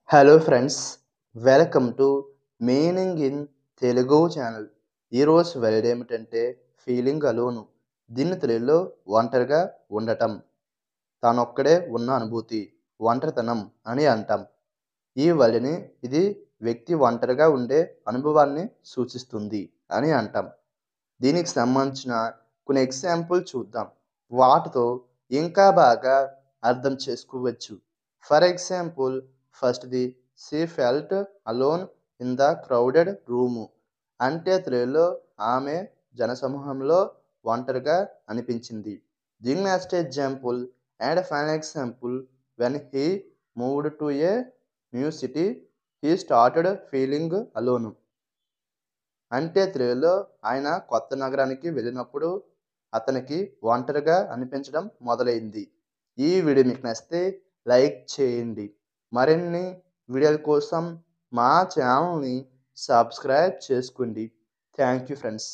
Hello friends, welcome to meaning in Telugu channel. ఈరోజు word ఏమిటంటే feeling అలోను. దీన్ని తెలుగులో ఒంటరిగా ఉండటం, తానొక్కడే ఉన్న అనుభూతి, ఒంటరితనం అని అంటాం. ఈ వర్డ్ని ఇది వ్యక్తి ఒంటరిగా ఉండే అనుభవాన్ని సూచిస్తుంది అని అంటాం. దీనికి సంబంధించిన కొన్ని ఎగ్జాంపుల్ చూద్దాం. వాటితో ఇంకా బాగా అర్థం చేసుకోవచ్చు. ఫర్ ఎగ్జాంపుల్, ఫస్ట్‌ది she felt alone in the crowded room. అంటే తెలుగులో ఆమె జనసమూహంలో ఒంటరిగా అనిపించింది. The next example and final example, when he moved to a new city he started feeling alone. అంటే తెలుగులో ఆయన కొత్త నగరానికి వెళ్ళినప్పుడు అతనికి ఒంటరిగా అనిపించడం మొదలైంది. ఈ వీడియో మీకు నచ్చితే లైక్ చేయండి. మరిన్ని వీడియోల కోసం మా ఛానల్ని సబ్స్క్రైబ్ చేసుకోండి. Thank you friends.